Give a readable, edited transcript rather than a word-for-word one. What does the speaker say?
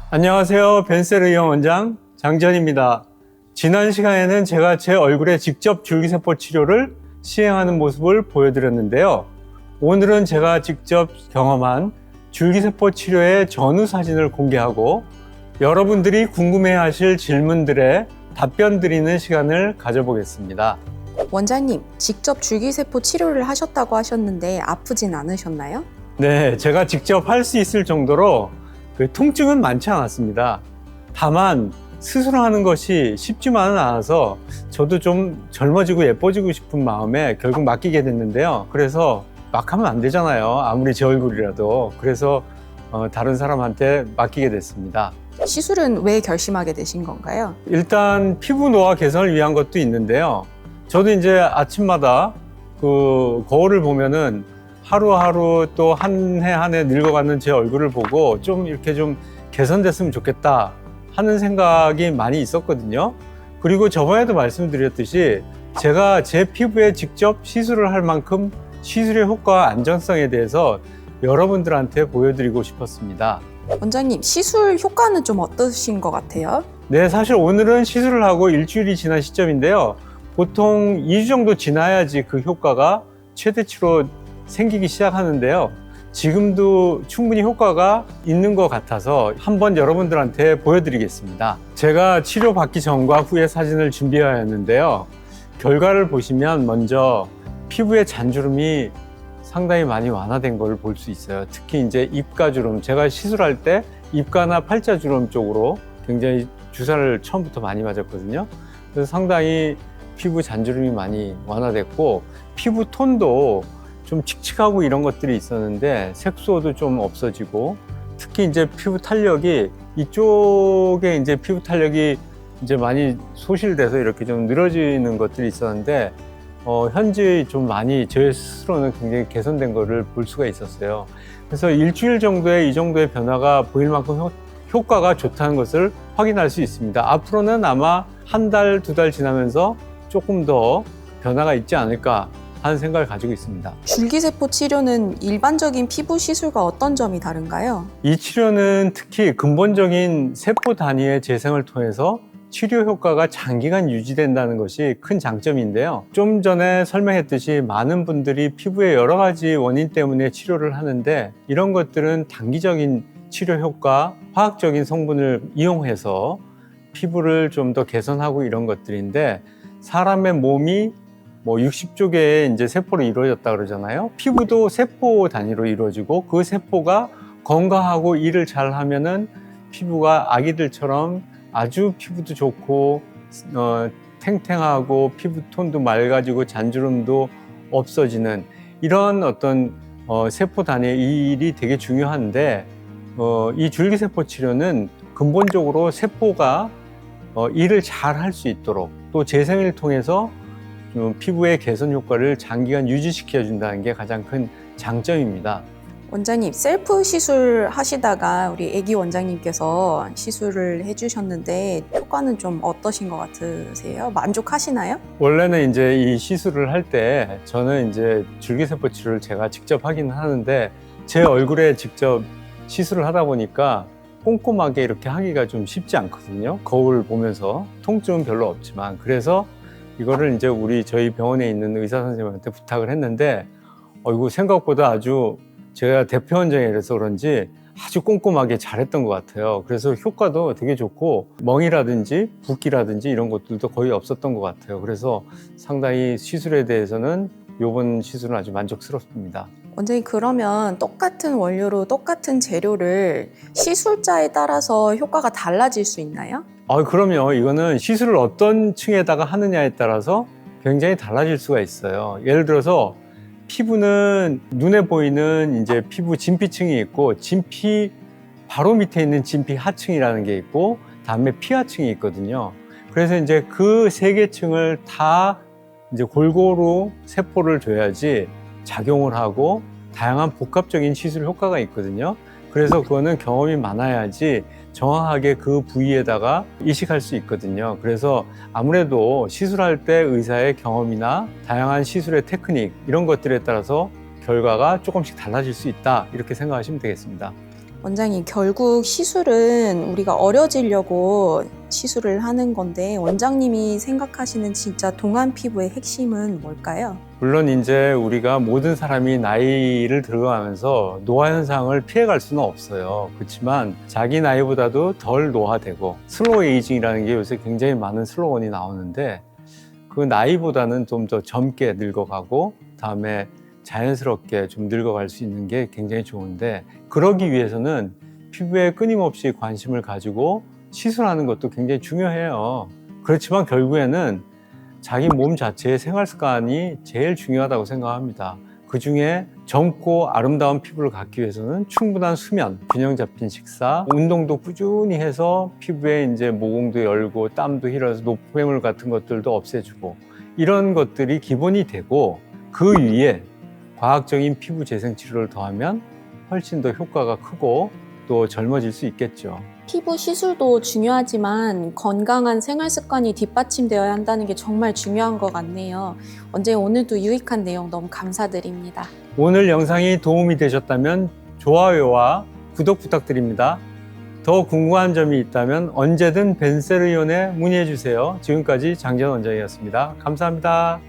안녕하세요. 벤세르이형 원장 장지현입니다. 지난 시간에는 제가 제 얼굴에 직접 줄기세포 치료를 시행하는 모습을 보여드렸는데요. 오늘은 제가 직접 경험한 줄기세포 치료의 전후 사진을 공개하고 여러분들이 궁금해하실 질문들에 답변 드리는 시간을 가져보겠습니다. 원장님, 직접 줄기세포 치료를 하셨다고 하셨는데 아프진 않으셨나요? 네, 제가 직접 할 수 있을 정도로 통증은 많지 않았습니다. 다만 스스로 하는 것이 쉽지만은 않아서 저도 좀 젊어지고 예뻐지고 싶은 마음에 결국 맡기게 됐는데요. 그래서 막 하면 안 되잖아요. 아무리 제 얼굴이라도. 그래서 다른 사람한테 맡기게 됐습니다. 시술은 왜 결심하게 되신 건가요? 일단 피부 노화 개선을 위한 것도 있는데요. 저도 이제 아침마다 거울을 보면은 하루하루 또 한 해 한 해 늙어가는 제 얼굴을 보고 좀 이렇게 좀 개선됐으면 좋겠다 하는 생각이 많이 있었거든요. 그리고 저번에도 말씀드렸듯이 제가 제 피부에 직접 시술을 할 만큼 시술의 효과와 안전성에 대해서 여러분들한테 보여드리고 싶었습니다. 원장님, 시술 효과는 좀 어떠신 것 같아요? 네, 사실 오늘은 시술을 하고 일주일이 지난 시점인데요. 보통 2주 정도 지나야지 그 효과가 최대치로 생기기 시작하는데요. 지금도 충분히 효과가 있는 것 같아서 한번 여러분들한테 보여드리겠습니다. 제가 치료받기 전과 후의 사진을 준비하였는데요. 결과를 보시면 먼저 피부의 잔주름이 상당히 많이 완화된 걸 볼 수 있어요. 특히 이제 입가주름, 제가 시술할 때 입가나 팔자주름 쪽으로 굉장히 주사를 처음부터 많이 맞았거든요. 그래서 상당히 피부 잔주름이 많이 완화됐고 피부 톤도 좀 칙칙하고 이런 것들이 있었는데 색소도 좀 없어지고 특히 이제 피부 탄력이 이쪽에 이제 피부 탄력이 이제 많이 소실돼서 이렇게 좀 늘어지는 것들이 있었는데 현재 좀 많이 제 스스로는 굉장히 개선된 거를 볼 수가 있었어요. 그래서 일주일 정도의 이 정도의 변화가 보일 만큼 효과가 좋다는 것을 확인할 수 있습니다. 앞으로는 아마 한 달, 두 달 지나면서 조금 더 변화가 있지 않을까 하는 생각을 가지고 있습니다. 줄기세포 치료는 일반적인 피부 시술과 어떤 점이 다른가요? 이 치료는 특히 근본적인 세포 단위의 재생을 통해서 치료 효과가 장기간 유지된다는 것이 큰 장점인데요. 좀 전에 설명했듯이 많은 분들이 피부의 여러 가지 원인 때문에 치료를 하는데 이런 것들은 단기적인 치료 효과, 화학적인 성분을 이용해서 피부를 좀 더 개선하고 이런 것들인데 사람의 몸이 60조 개의 이제 세포로 이루어졌다 그러잖아요. 피부도 세포 단위로 이루어지고 그 세포가 건강하고 일을 잘 하면은 피부가 아기들처럼 아주 피부도 좋고 탱탱하고 피부 톤도 맑아지고 잔주름도 없어지는 이런 어떤 세포 단위의 이 일이 되게 중요한데 이 줄기세포 치료는 근본적으로 세포가 일을 잘 할 수 있도록 또 재생을 통해서 피부의 개선 효과를 장기간 유지시켜 준다는 게 가장 큰 장점입니다. 원장님, 셀프 시술 하시다가 우리 애기 원장님께서 시술을 해주셨는데 효과는 좀 어떠신 것 같으세요? 만족하시나요? 원래는 이제 이 시술을 할 때 저는 이제 줄기세포 치료를 제가 직접 하긴 하는데 제 얼굴에 직접 시술을 하다 보니까 꼼꼼하게 이렇게 하기가 좀 쉽지 않거든요. 거울 보면서 통증은 별로 없지만 그래서 이거를 이제 저희 병원에 있는 의사 선생님한테 부탁을 했는데 이거 생각보다 아주 제가 대표 원장이라서 그런지 아주 꼼꼼하게 잘했던 것 같아요. 그래서 효과도 되게 좋고 멍이라든지 붓기라든지 이런 것들도 거의 없었던 것 같아요. 그래서 상당히 시술에 대해서는 이번 시술은 아주 만족스럽습니다. 원장님, 그러면 똑같은 원료로 똑같은 재료를 시술자에 따라서 효과가 달라질 수 있나요? 그럼요. 이거는 시술을 어떤 층에다가 하느냐에 따라서 굉장히 달라질 수가 있어요. 예를 들어서 피부는 눈에 보이는 이제 피부 진피층이 있고 진피 바로 밑에 있는 진피 하층이라는 게 있고 다음에 피하층이 있거든요. 그래서 이제 그 세 개 층을 다 이제 골고루 세포를 줘야지 작용을 하고 다양한 복합적인 시술 효과가 있거든요. 그래서 그거는 경험이 많아야지 정확하게 그 부위에다가 이식할 수 있거든요. 그래서 아무래도 시술할 때 의사의 경험이나 다양한 시술의 테크닉 이런 것들에 따라서 결과가 조금씩 달라질 수 있다 이렇게 생각하시면 되겠습니다. 원장님, 결국 시술은 우리가 어려지려고 시술을 하는 건데 원장님이 생각하시는 진짜 동안 피부의 핵심은 뭘까요? 물론 이제 우리가 모든 사람이 나이를 들어가면서 노화 현상을 피해갈 수는 없어요. 그렇지만 자기 나이보다도 덜 노화되고 슬로우 에이징이라는 게 요새 굉장히 많은 슬로건이 나오는데 그 나이보다는 좀 더 젊게 늙어가고 다음에 자연스럽게 좀 늙어갈 수 있는 게 굉장히 좋은데 그러기 위해서는 피부에 끊임없이 관심을 가지고 시술하는 것도 굉장히 중요해요. 그렇지만 결국에는 자기 몸 자체의 생활 습관이 제일 중요하다고 생각합니다. 그 중에 젊고 아름다운 피부를 갖기 위해서는 충분한 수면, 균형 잡힌 식사, 운동도 꾸준히 해서 피부에 이제 모공도 열고 땀도 흘러서 노폐물 같은 것들도 없애주고 이런 것들이 기본이 되고 그 위에 과학적인 피부 재생 치료를 더하면 훨씬 더 효과가 크고 또 젊어질 수 있겠죠. 피부 시술도 중요하지만 건강한 생활 습관이 뒷받침되어야 한다는 게 정말 중요한 것 같네요. 원장님, 오늘도 유익한 내용 너무 감사드립니다. 오늘 영상이 도움이 되셨다면 좋아요와 구독 부탁드립니다. 더 궁금한 점이 있다면 언제든 벤세르이온에 문의해 주세요. 지금까지 장지현 원장이었습니다. 감사합니다.